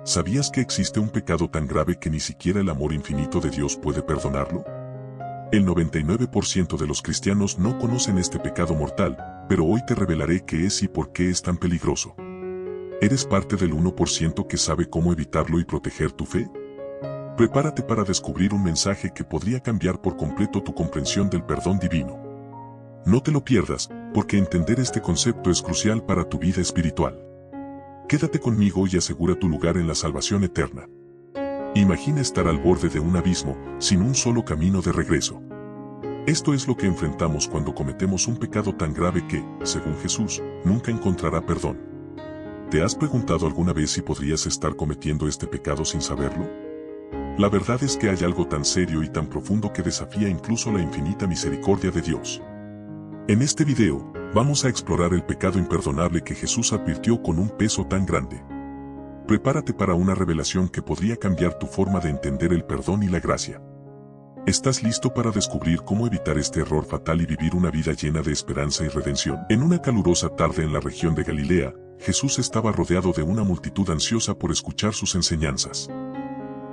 ¿Sabías que existe un pecado tan grave que ni siquiera el amor infinito de Dios puede perdonarlo? El 99% de los cristianos no conocen este pecado mortal, pero hoy te revelaré qué es y por qué es tan peligroso. ¿Eres parte del 1% que sabe cómo evitarlo y proteger tu fe? Prepárate para descubrir un mensaje que podría cambiar por completo tu comprensión del perdón divino. No te lo pierdas, porque entender este concepto es crucial para tu vida espiritual. Quédate conmigo y asegura tu lugar en la salvación eterna. Imagina estar al borde de un abismo, sin un solo camino de regreso. Esto es lo que enfrentamos cuando cometemos un pecado tan grave que, según Jesús, nunca encontrará perdón. ¿Te has preguntado alguna vez si podrías estar cometiendo este pecado sin saberlo? La verdad es que hay algo tan serio y tan profundo que desafía incluso la infinita misericordia de Dios. En este video, vamos a explorar el pecado imperdonable que Jesús advirtió con un peso tan grande. Prepárate para una revelación que podría cambiar tu forma de entender el perdón y la gracia. ¿Estás listo para descubrir cómo evitar este error fatal y vivir una vida llena de esperanza y redención? En una calurosa tarde en la región de Galilea, Jesús estaba rodeado de una multitud ansiosa por escuchar sus enseñanzas.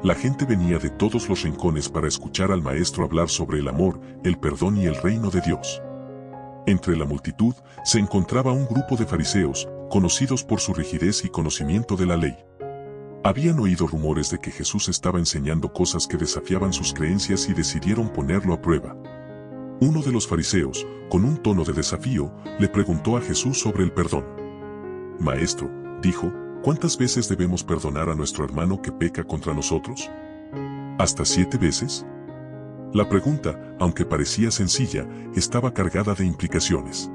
La gente venía de todos los rincones para escuchar al Maestro hablar sobre el amor, el perdón y el reino de Dios. Entre la multitud se encontraba un grupo de fariseos, conocidos por su rigidez y conocimiento de la ley. Habían oído rumores de que Jesús estaba enseñando cosas que desafiaban sus creencias y decidieron ponerlo a prueba. Uno de los fariseos, con un tono de desafío, le preguntó a Jesús sobre el perdón. Maestro, dijo, ¿cuántas veces debemos perdonar a nuestro hermano que peca contra nosotros? ¿Hasta 7 veces? La pregunta, aunque parecía sencilla, estaba cargada de implicaciones.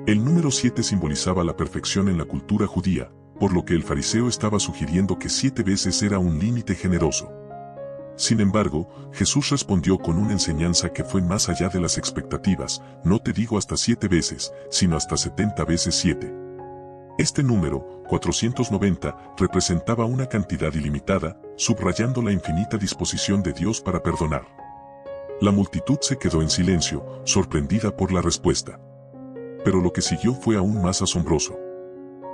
El número 7 simbolizaba la perfección en la cultura judía, por lo que el fariseo estaba sugiriendo que 7 veces era un límite generoso. Sin embargo, Jesús respondió con una enseñanza que fue más allá de las expectativas: no te digo hasta 7 veces, sino hasta 70 veces 7. Este número, 490, representaba una cantidad ilimitada, subrayando la infinita disposición de Dios para perdonar. La multitud se quedó en silencio, sorprendida por la respuesta. Pero lo que siguió fue aún más asombroso.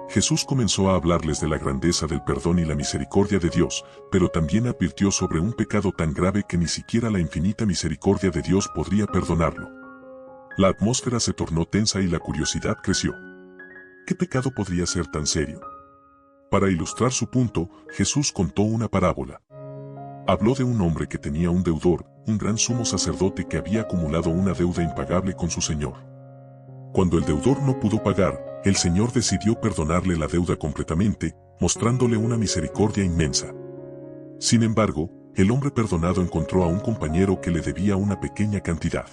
Jesús comenzó a hablarles de la grandeza del perdón y la misericordia de Dios, pero también advirtió sobre un pecado tan grave que ni siquiera la infinita misericordia de Dios podría perdonarlo. La atmósfera se tornó tensa y la curiosidad creció. ¿Qué pecado podría ser tan serio? Para ilustrar su punto, Jesús contó una parábola. Habló de un hombre que tenía un deudor, un gran sumo sacerdote que había acumulado una deuda impagable con su señor. Cuando el deudor no pudo pagar, el Señor decidió perdonarle la deuda completamente, mostrándole una misericordia inmensa. Sin embargo, el hombre perdonado encontró a un compañero que le debía una pequeña cantidad.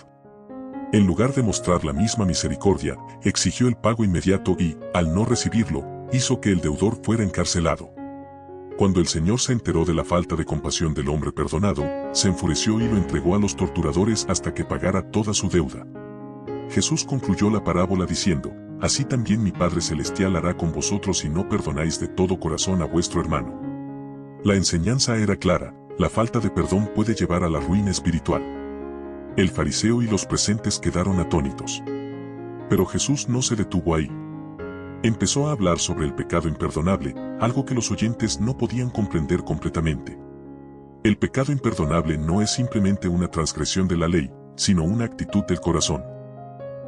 En lugar de mostrar la misma misericordia, exigió el pago inmediato y, al no recibirlo, hizo que el deudor fuera encarcelado. Cuando el Señor se enteró de la falta de compasión del hombre perdonado, se enfureció y lo entregó a los torturadores hasta que pagara toda su deuda. Jesús concluyó la parábola diciendo: así también mi Padre Celestial hará con vosotros si no perdonáis de todo corazón a vuestro hermano. La enseñanza era clara: la falta de perdón puede llevar a la ruina espiritual. El fariseo y los presentes quedaron atónitos. Pero Jesús no se detuvo ahí. Empezó a hablar sobre el pecado imperdonable, algo que los oyentes no podían comprender completamente. El pecado imperdonable no es simplemente una transgresión de la ley, sino una actitud del corazón.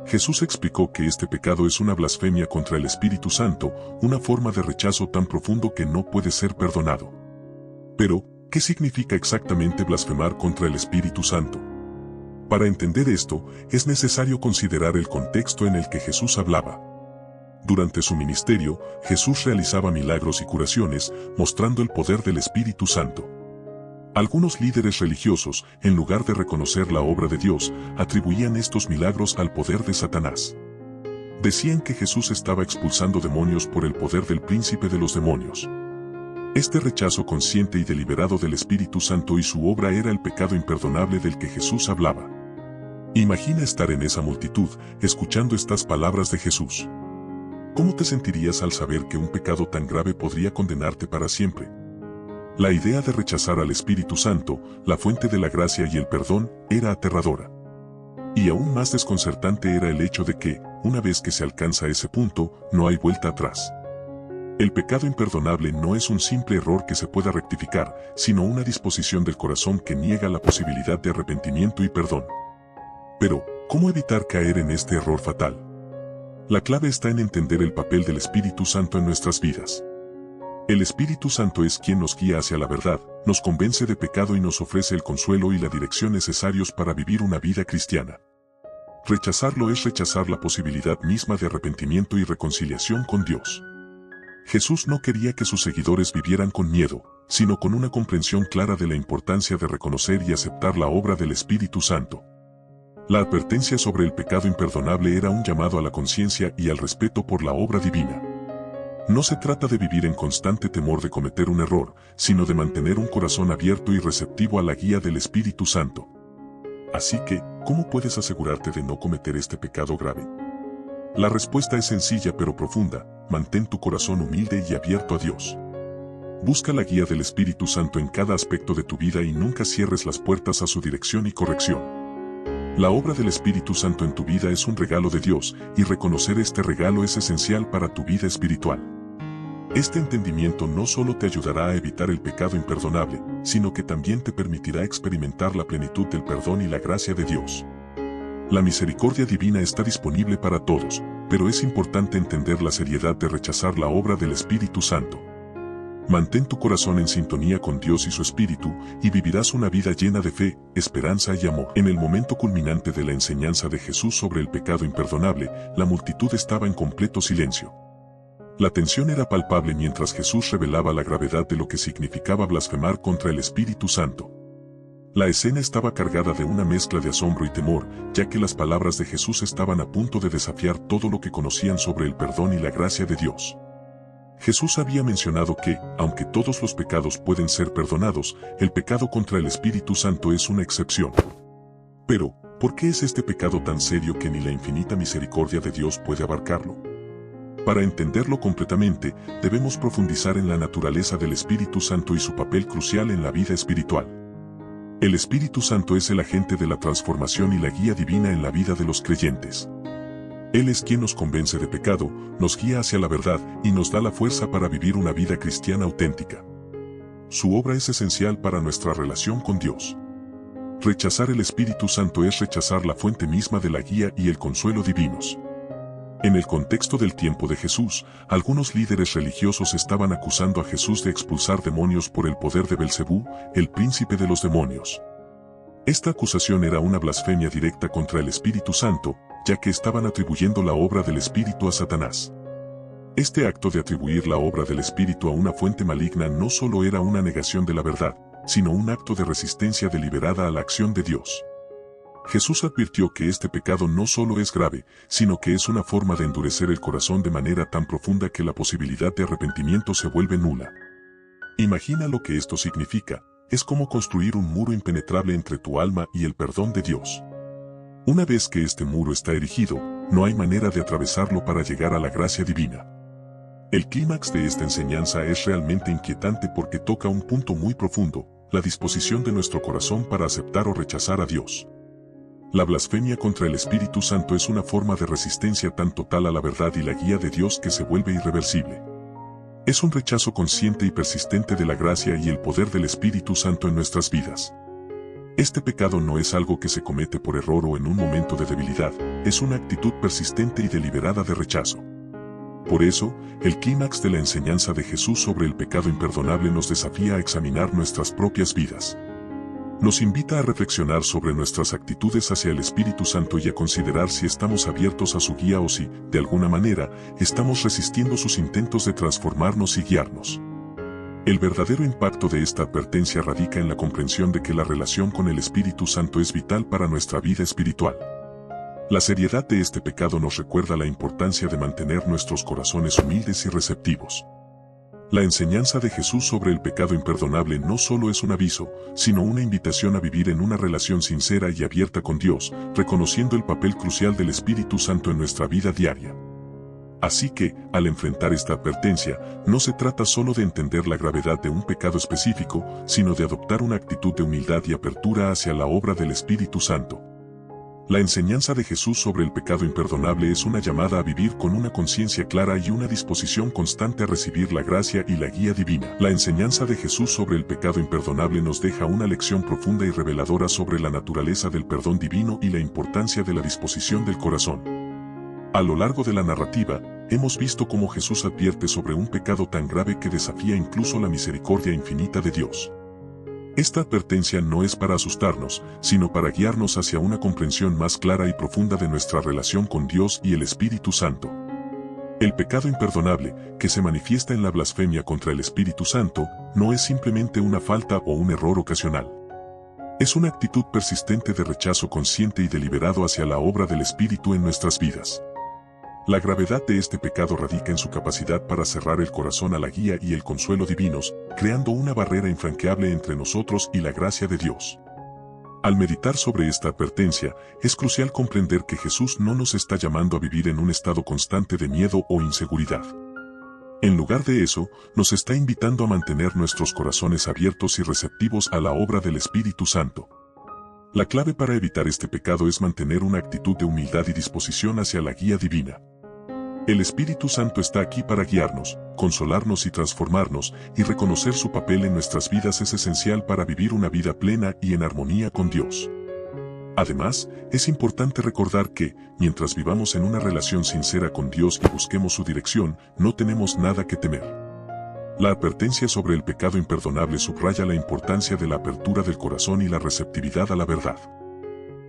Jesús explicó que este pecado es una blasfemia contra el Espíritu Santo, una forma de rechazo tan profundo que no puede ser perdonado. Pero, ¿qué significa exactamente blasfemar contra el Espíritu Santo? Para entender esto, es necesario considerar el contexto en el que Jesús hablaba. Durante su ministerio, Jesús realizaba milagros y curaciones, mostrando el poder del Espíritu Santo. Algunos líderes religiosos, en lugar de reconocer la obra de Dios, atribuían estos milagros al poder de Satanás. Decían que Jesús estaba expulsando demonios por el poder del príncipe de los demonios. Este rechazo consciente y deliberado del Espíritu Santo y su obra era el pecado imperdonable del que Jesús hablaba. Imagina estar en esa multitud, escuchando estas palabras de Jesús. ¿Cómo te sentirías al saber que un pecado tan grave podría condenarte para siempre? La idea de rechazar al Espíritu Santo, la fuente de la gracia y el perdón, era aterradora. Y aún más desconcertante era el hecho de que, una vez que se alcanza ese punto, no hay vuelta atrás. El pecado imperdonable no es un simple error que se pueda rectificar, sino una disposición del corazón que niega la posibilidad de arrepentimiento y perdón. Pero, ¿cómo evitar caer en este error fatal? La clave está en entender el papel del Espíritu Santo en nuestras vidas. El Espíritu Santo es quien nos guía hacia la verdad, nos convence de pecado y nos ofrece el consuelo y la dirección necesarios para vivir una vida cristiana. Rechazarlo es rechazar la posibilidad misma de arrepentimiento y reconciliación con Dios. Jesús no quería que sus seguidores vivieran con miedo, sino con una comprensión clara de la importancia de reconocer y aceptar la obra del Espíritu Santo. La advertencia sobre el pecado imperdonable era un llamado a la conciencia y al respeto por la obra divina. No se trata de vivir en constante temor de cometer un error, sino de mantener un corazón abierto y receptivo a la guía del Espíritu Santo. Así que, ¿cómo puedes asegurarte de no cometer este pecado grave? La respuesta es sencilla pero profunda: mantén tu corazón humilde y abierto a Dios. Busca la guía del Espíritu Santo en cada aspecto de tu vida y nunca cierres las puertas a su dirección y corrección. La obra del Espíritu Santo en tu vida es un regalo de Dios, y reconocer este regalo es esencial para tu vida espiritual. Este entendimiento no solo te ayudará a evitar el pecado imperdonable, sino que también te permitirá experimentar la plenitud del perdón y la gracia de Dios. La misericordia divina está disponible para todos, pero es importante entender la seriedad de rechazar la obra del Espíritu Santo. Mantén tu corazón en sintonía con Dios y su Espíritu, y vivirás una vida llena de fe, esperanza y amor. En el momento culminante de la enseñanza de Jesús sobre el pecado imperdonable, la multitud estaba en completo silencio. La tensión era palpable mientras Jesús revelaba la gravedad de lo que significaba blasfemar contra el Espíritu Santo. La escena estaba cargada de una mezcla de asombro y temor, ya que las palabras de Jesús estaban a punto de desafiar todo lo que conocían sobre el perdón y la gracia de Dios. Jesús había mencionado que, aunque todos los pecados pueden ser perdonados, el pecado contra el Espíritu Santo es una excepción. Pero, ¿por qué es este pecado tan serio que ni la infinita misericordia de Dios puede abarcarlo? Para entenderlo completamente, debemos profundizar en la naturaleza del Espíritu Santo y su papel crucial en la vida espiritual. El Espíritu Santo es el agente de la transformación y la guía divina en la vida de los creyentes. Él es quien nos convence de pecado, nos guía hacia la verdad y nos da la fuerza para vivir una vida cristiana auténtica. Su obra es esencial para nuestra relación con Dios. Rechazar el Espíritu Santo es rechazar la fuente misma de la guía y el consuelo divinos. En el contexto del tiempo de Jesús, algunos líderes religiosos estaban acusando a Jesús de expulsar demonios por el poder de Belcebú, el príncipe de los demonios. Esta acusación era una blasfemia directa contra el Espíritu Santo, ya que estaban atribuyendo la obra del Espíritu a Satanás. Este acto de atribuir la obra del Espíritu a una fuente maligna no solo era una negación de la verdad, sino un acto de resistencia deliberada a la acción de Dios. Jesús advirtió que este pecado no solo es grave, sino que es una forma de endurecer el corazón de manera tan profunda que la posibilidad de arrepentimiento se vuelve nula. Imagina lo que esto significa: es como construir un muro impenetrable entre tu alma y el perdón de Dios. Una vez que este muro está erigido, no hay manera de atravesarlo para llegar a la gracia divina. El clímax de esta enseñanza es realmente inquietante porque toca un punto muy profundo: la disposición de nuestro corazón para aceptar o rechazar a Dios. La blasfemia contra el Espíritu Santo es una forma de resistencia tan total a la verdad y la guía de Dios que se vuelve irreversible. Es un rechazo consciente y persistente de la gracia y el poder del Espíritu Santo en nuestras vidas. Este pecado no es algo que se comete por error o en un momento de debilidad, es una actitud persistente y deliberada de rechazo. Por eso, el clímax de la enseñanza de Jesús sobre el pecado imperdonable nos desafía a examinar nuestras propias vidas. Nos invita a reflexionar sobre nuestras actitudes hacia el Espíritu Santo y a considerar si estamos abiertos a su guía o si, de alguna manera, estamos resistiendo sus intentos de transformarnos y guiarnos. El verdadero impacto de esta advertencia radica en la comprensión de que la relación con el Espíritu Santo es vital para nuestra vida espiritual. La seriedad de este pecado nos recuerda la importancia de mantener nuestros corazones humildes y receptivos. La enseñanza de Jesús sobre el pecado imperdonable no solo es un aviso, sino una invitación a vivir en una relación sincera y abierta con Dios, reconociendo el papel crucial del Espíritu Santo en nuestra vida diaria. Así que, al enfrentar esta advertencia, no se trata solo de entender la gravedad de un pecado específico, sino de adoptar una actitud de humildad y apertura hacia la obra del Espíritu Santo. La enseñanza de Jesús sobre el pecado imperdonable es una llamada a vivir con una conciencia clara y una disposición constante a recibir la gracia y la guía divina. La enseñanza de Jesús sobre el pecado imperdonable nos deja una lección profunda y reveladora sobre la naturaleza del perdón divino y la importancia de la disposición del corazón. A lo largo de la narrativa, hemos visto cómo Jesús advierte sobre un pecado tan grave que desafía incluso la misericordia infinita de Dios. Esta advertencia no es para asustarnos, sino para guiarnos hacia una comprensión más clara y profunda de nuestra relación con Dios y el Espíritu Santo. El pecado imperdonable, que se manifiesta en la blasfemia contra el Espíritu Santo, no es simplemente una falta o un error ocasional. Es una actitud persistente de rechazo consciente y deliberado hacia la obra del Espíritu en nuestras vidas. La gravedad de este pecado radica en su capacidad para cerrar el corazón a la guía y el consuelo divinos, creando una barrera infranqueable entre nosotros y la gracia de Dios. Al meditar sobre esta advertencia, es crucial comprender que Jesús no nos está llamando a vivir en un estado constante de miedo o inseguridad. En lugar de eso, nos está invitando a mantener nuestros corazones abiertos y receptivos a la obra del Espíritu Santo. La clave para evitar este pecado es mantener una actitud de humildad y disposición hacia la guía divina. El Espíritu Santo está aquí para guiarnos, consolarnos y transformarnos, y reconocer su papel en nuestras vidas es esencial para vivir una vida plena y en armonía con Dios. Además, es importante recordar que, mientras vivamos en una relación sincera con Dios y busquemos su dirección, no tenemos nada que temer. La advertencia sobre el pecado imperdonable subraya la importancia de la apertura del corazón y la receptividad a la verdad.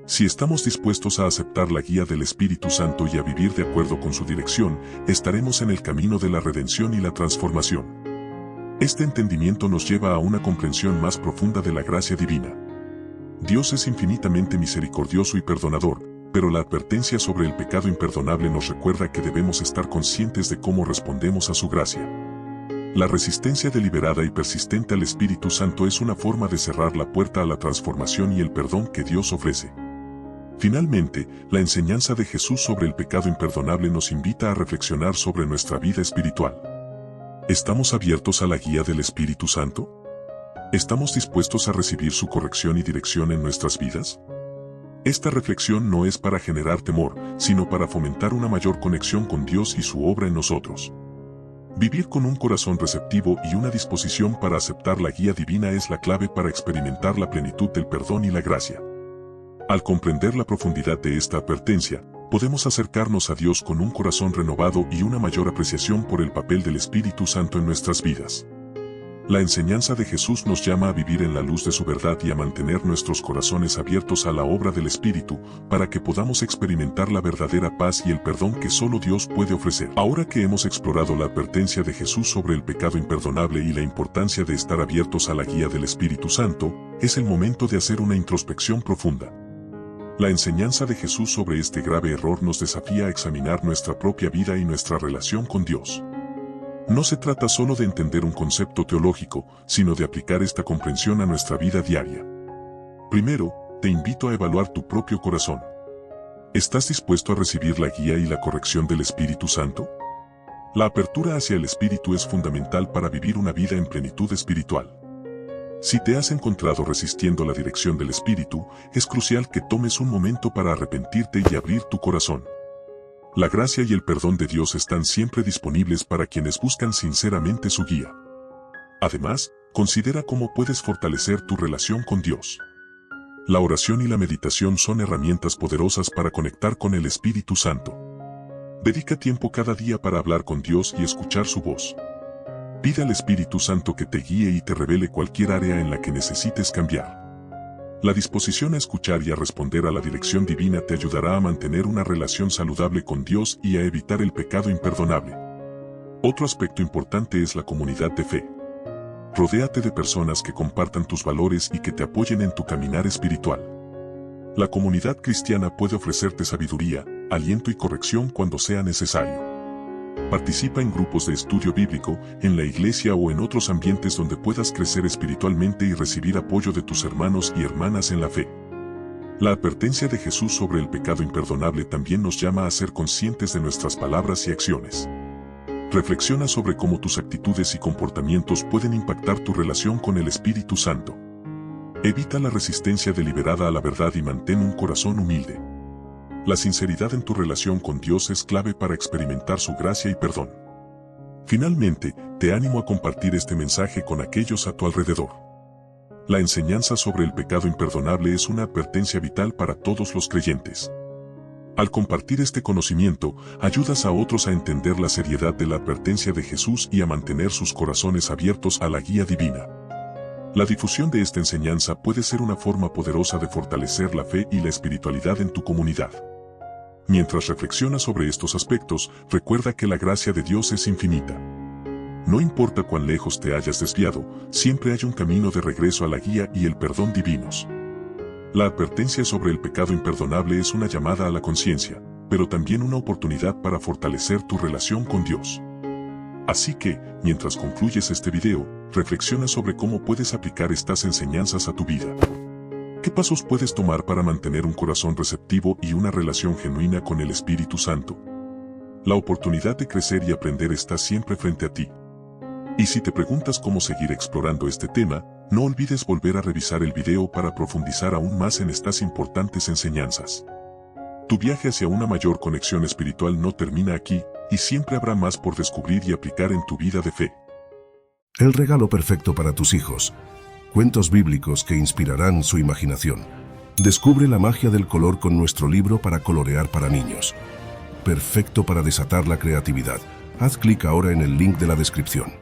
Si estamos dispuestos a aceptar la guía del Espíritu Santo y a vivir de acuerdo con su dirección, estaremos en el camino de la redención y la transformación. Este entendimiento nos lleva a una comprensión más profunda de la gracia divina. Dios es infinitamente misericordioso y perdonador, pero la advertencia sobre el pecado imperdonable nos recuerda que debemos estar conscientes de cómo respondemos a su gracia. La resistencia deliberada y persistente al Espíritu Santo es una forma de cerrar la puerta a la transformación y el perdón que Dios ofrece. Finalmente, la enseñanza de Jesús sobre el pecado imperdonable nos invita a reflexionar sobre nuestra vida espiritual. ¿Estamos abiertos a la guía del Espíritu Santo? ¿Estamos dispuestos a recibir su corrección y dirección en nuestras vidas? Esta reflexión no es para generar temor, sino para fomentar una mayor conexión con Dios y su obra en nosotros. Vivir con un corazón receptivo y una disposición para aceptar la guía divina es la clave para experimentar la plenitud del perdón y la gracia. Al comprender la profundidad de esta advertencia, podemos acercarnos a Dios con un corazón renovado y una mayor apreciación por el papel del Espíritu Santo en nuestras vidas. La enseñanza de Jesús nos llama a vivir en la luz de su verdad y a mantener nuestros corazones abiertos a la obra del Espíritu, para que podamos experimentar la verdadera paz y el perdón que solo Dios puede ofrecer. Ahora que hemos explorado la advertencia de Jesús sobre el pecado imperdonable y la importancia de estar abiertos a la guía del Espíritu Santo, es el momento de hacer una introspección profunda. La enseñanza de Jesús sobre este grave error nos desafía a examinar nuestra propia vida y nuestra relación con Dios. No se trata solo de entender un concepto teológico, sino de aplicar esta comprensión a nuestra vida diaria. Primero, te invito a evaluar tu propio corazón. ¿Estás dispuesto a recibir la guía y la corrección del Espíritu Santo? La apertura hacia el Espíritu es fundamental para vivir una vida en plenitud espiritual. Si te has encontrado resistiendo la dirección del Espíritu, es crucial que tomes un momento para arrepentirte y abrir tu corazón. La gracia y el perdón de Dios están siempre disponibles para quienes buscan sinceramente su guía. Además, considera cómo puedes fortalecer tu relación con Dios. La oración y la meditación son herramientas poderosas para conectar con el Espíritu Santo. Dedica tiempo cada día para hablar con Dios y escuchar su voz. Pide al Espíritu Santo que te guíe y te revele cualquier área en la que necesites cambiar. La disposición a escuchar y a responder a la dirección divina te ayudará a mantener una relación saludable con Dios y a evitar el pecado imperdonable. Otro aspecto importante es la comunidad de fe. Rodéate de personas que compartan tus valores y que te apoyen en tu caminar espiritual. La comunidad cristiana puede ofrecerte sabiduría, aliento y corrección cuando sea necesario. Participa en grupos de estudio bíblico, en la iglesia o en otros ambientes donde puedas crecer espiritualmente y recibir apoyo de tus hermanos y hermanas en la fe. La advertencia de Jesús sobre el pecado imperdonable también nos llama a ser conscientes de nuestras palabras y acciones. Reflexiona sobre cómo tus actitudes y comportamientos pueden impactar tu relación con el Espíritu Santo. Evita la resistencia deliberada a la verdad y mantén un corazón humilde. La sinceridad en tu relación con Dios es clave para experimentar su gracia y perdón. Finalmente, te animo a compartir este mensaje con aquellos a tu alrededor. La enseñanza sobre el pecado imperdonable es una advertencia vital para todos los creyentes. Al compartir este conocimiento, ayudas a otros a entender la seriedad de la advertencia de Jesús y a mantener sus corazones abiertos a la guía divina. La difusión de esta enseñanza puede ser una forma poderosa de fortalecer la fe y la espiritualidad en tu comunidad. Mientras reflexionas sobre estos aspectos, recuerda que la gracia de Dios es infinita. No importa cuán lejos te hayas desviado, siempre hay un camino de regreso a la guía y el perdón divinos. La advertencia sobre el pecado imperdonable es una llamada a la conciencia, pero también una oportunidad para fortalecer tu relación con Dios. Así que, mientras concluyes este video, reflexiona sobre cómo puedes aplicar estas enseñanzas a tu vida. ¿Qué pasos puedes tomar para mantener un corazón receptivo y una relación genuina con el Espíritu Santo? La oportunidad de crecer y aprender está siempre frente a ti. Y si te preguntas cómo seguir explorando este tema, no olvides volver a revisar el video para profundizar aún más en estas importantes enseñanzas. Tu viaje hacia una mayor conexión espiritual no termina aquí, y siempre habrá más por descubrir y aplicar en tu vida de fe. El regalo perfecto para tus hijos. Cuentos bíblicos que inspirarán su imaginación. Descubre la magia del color con nuestro libro para colorear para niños. Perfecto para desatar la creatividad. Haz clic ahora en el link de la descripción.